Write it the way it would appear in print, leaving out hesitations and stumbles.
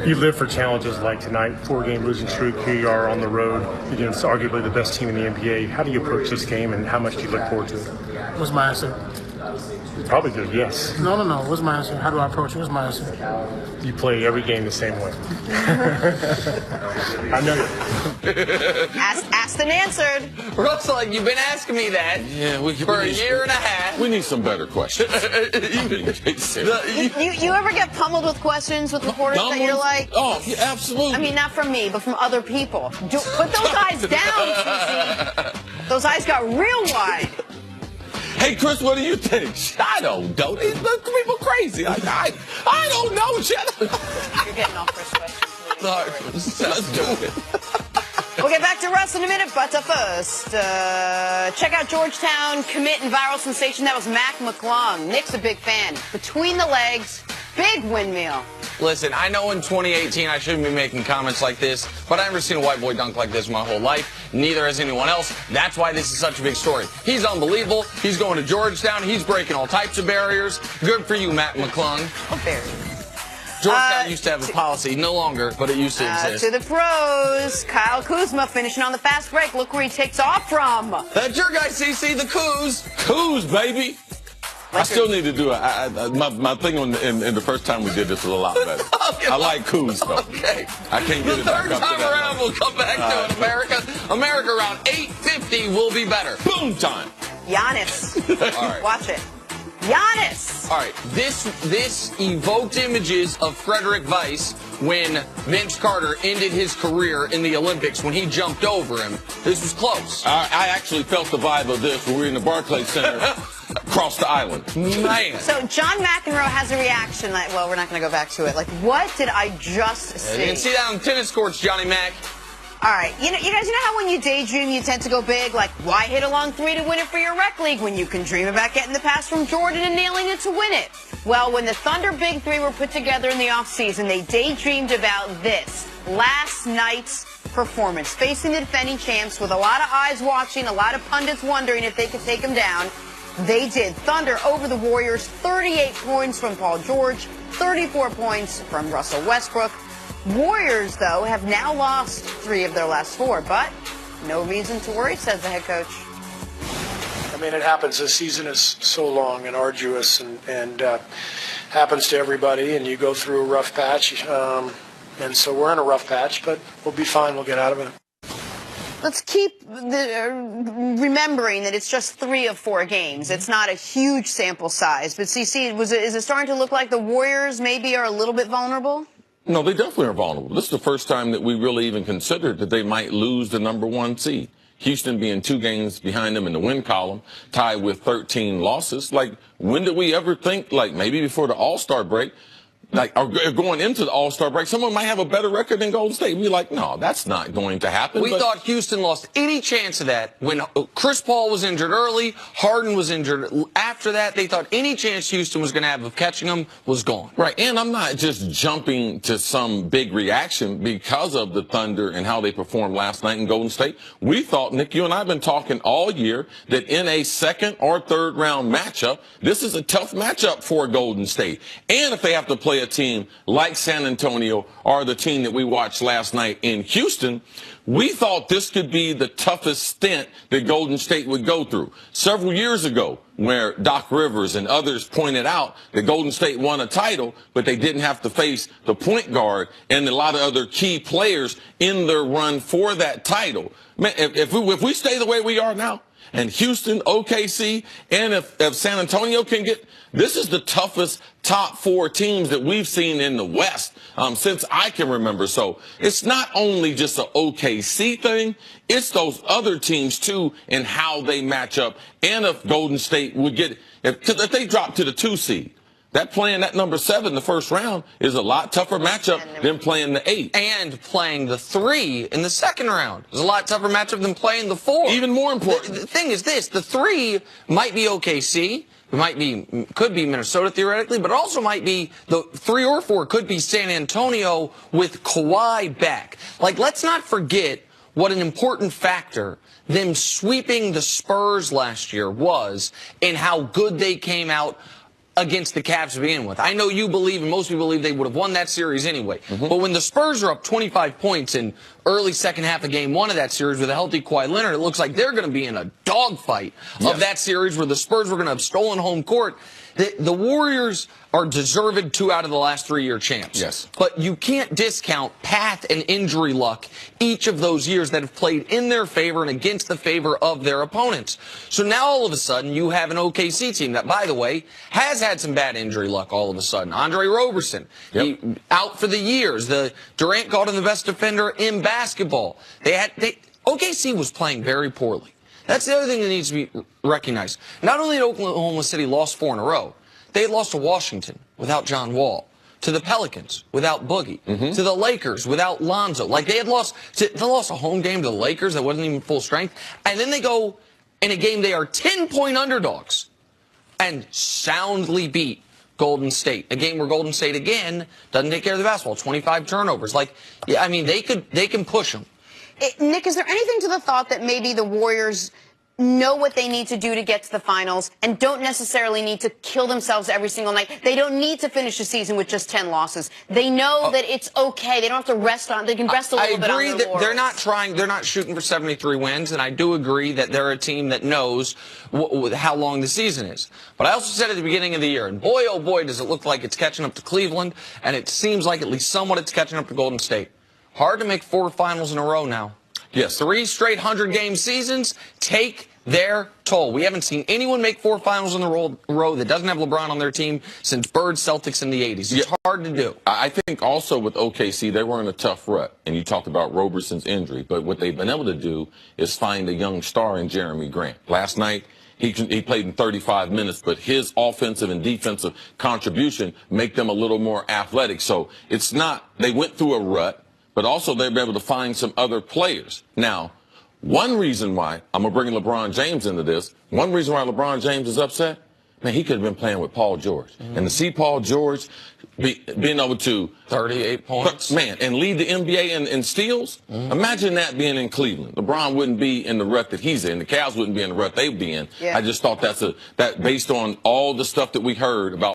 You live for challenges like tonight, 4-game losing streak. Here you are on the road against arguably the best team in the NBA. How do you approach this game, and how much do you look forward to it? What's my answer? Probably good, yes. No. What's my answer? How do I approach it? What's my answer? You play every game the same way. I know it. Asked and answered. Russell, you've been asking me that for a year and a half. We need some better questions. You ever get pummeled with questions with reporters that you're like? Oh, yeah, absolutely. I mean, not from me, but from other people. Put those eyes down, Susie. Those eyes got real wide. Hey, Chris, what do you think? I don't know. These people crazy. I don't know. You're getting off first question. Let's do it. We'll get back to Russ in a minute, but first, check out Georgetown commit and viral sensation. That was Mac McClung. Nick's a big fan. Between the legs, big windmill. Listen, I know in 2018 I shouldn't be making comments like this, but I've never seen a white boy dunk like this my whole life. Neither has anyone else. That's why this is such a big story. He's unbelievable. He's going to Georgetown. He's breaking all types of barriers. Good for you, Mac McClung. Oh, barriers. Georgetown used to have a policy, no longer, but it used to exist. To the pros, Kyle Kuzma finishing on the fast break. Look where he takes off from. That's your guy, CC, the Kuz. Kuz, baby. I still need to do my thing in the first time we did this was a lot better. I like Kuz, though. Okay. I can't get it back up to that. The third time around, we'll come back to it, America. America around 8:50 will be better. Boom time. Giannis. All right. Watch it. Giannis. All right. This evoked images of Frederick Weiss when Vince Carter ended his career in the Olympics when he jumped over him. This was close. I actually felt the vibe of this when we were in the Barclays Center across the island. Man. So John McEnroe has a reaction like, well, we're not going to go back to it. Like, what did I just see? You didn't see that on the tennis courts, Johnny Mac. All right. You guys know how when you daydream, you tend to go big? Like, why hit a long three to win it for your rec league when you can dream about getting the pass from Jordan and nailing it to win it? Well, when the Thunder Big Three were put together in the offseason, they daydreamed about this. Last night's performance. Facing the defending champs with a lot of eyes watching, a lot of pundits wondering if they could take them down. They did. Thunder over the Warriors, 38 points from Paul George, 34 points from Russell Westbrook. Warriors, though, have now lost 3 of their last 4, but no reason to worry, says the head coach. I mean, it happens. This season is so long and arduous and happens to everybody, and you go through a rough patch. And so we're in a rough patch, but we'll be fine. We'll get out of it. Let's keep remembering that it's just 3 of 4 games. It's not a huge sample size. But, CC, is it starting to look like the Warriors maybe are a little bit vulnerable? No, they definitely are vulnerable. This is the first time that we really even considered that they might lose the #1 seed. Houston being 2 games behind them in the win column, tied with 13 losses. Like, when did we ever think, like, maybe before the All-Star break, like, or going into the All-Star break, someone might have a better record than Golden State? We're like, no, that's not going to happen. We thought Houston lost any chance of that when Chris Paul was injured early, Harden was injured. After that, they thought any chance Houston was going to have of catching them was gone. Right, and I'm not just jumping to some big reaction because of the Thunder and how they performed last night in Golden State. We thought, Nick, you and I have been talking all year that in a second or third round matchup, this is a tough matchup for Golden State. And if they have to play a team like San Antonio or the team that we watched last night in Houston, we thought this could be the toughest stint that Golden State would go through. Several years ago, where Doc Rivers and others pointed out that Golden State won a title, but they didn't have to face the point guard and a lot of other key players in their run for that title. Man, if we stay the way we are now, and Houston, OKC, and if San Antonio can get, this is the toughest top 4 teams that we've seen in the West since I can remember. So it's not only just an OKC thing, it's those other teams too and how they match up. And if Golden State would get, if they drop to the 2 seed, that playing that #7 the first round is a lot tougher matchup than playing the 8. And playing the 3 in the second round is a lot tougher matchup than playing the 4. Even more important. The thing is this, the 3 might be OKC, could be Minnesota theoretically, but also might be the 3 or 4 could be San Antonio with Kawhi back. Like, let's not forget what an important factor them sweeping the Spurs last year was and how good they came out against the Cavs to begin with. I know you believe, and most people believe, they would have won that series anyway. But when the Spurs are up 25 points in early second half of game one of that series with a healthy Kawhi Leonard, it looks like they're going to be in a dogfight of that series where the Spurs were going to have stolen home court. The Warriors are deserved 2 out of the last 3-year champs. Yes. But you can't discount path and injury luck each of those years that have played in their favor and against the favor of their opponents. So now all of a sudden you have an OKC team that, by the way, has had some bad injury luck all of a sudden. Andre Roberson, he, out for the years. The Durant called him the best defender in basketball. OKC was playing very poorly. That's the other thing that needs to be recognized. Not only did Oklahoma City lost 4 in a row, they had lost to Washington without John Wall, to the Pelicans without Boogie, to the Lakers without Lonzo. Like they lost a home game to the Lakers that wasn't even full strength, and then they go in a game they are 10-point underdogs and soundly beat Golden State. A game where Golden State again doesn't take care of the basketball, 25 turnovers. Like, yeah, I mean they can push them. Nick, is there anything to the thought that maybe the Warriors know what they need to do to get to the finals and don't necessarily need to kill themselves every single night? They don't need to finish the season with just 10 losses. They know that it's okay. They don't have to rest on. They can rest a little bit on their laurels. I agree that they're not trying. They're not shooting for 73 wins, and I do agree that they're a team that knows how long the season is. But I also said at the beginning of the year, and boy, oh boy, does it look like it's catching up to Cleveland, and it seems like at least somewhat it's catching up to Golden State. Hard to make 4 finals in a row now. Yes. 3 straight 100-game seasons take their toll. We haven't seen anyone make 4 finals in a row that doesn't have LeBron on their team since Bird Celtics in the 80s. It's hard to do. I think also with OKC, they were in a tough rut. And you talked about Roberson's injury. But what they've been able to do is find a young star in Jeremy Grant. Last night, he played in 35 minutes, but his offensive and defensive contribution make them a little more athletic. So it's not, they went through a rut, but also they've been able to find some other players. Now, one reason why, I'm going to bring LeBron James into this, one reason why LeBron James is upset, man, he could have been playing with Paul George. And to see Paul George being able to 38 points, man, and lead the NBA in steals, imagine that being in Cleveland. LeBron wouldn't be in the rut that he's in. The Cavs wouldn't be in the rut they'd be in. I just thought that based on all the stuff that we heard about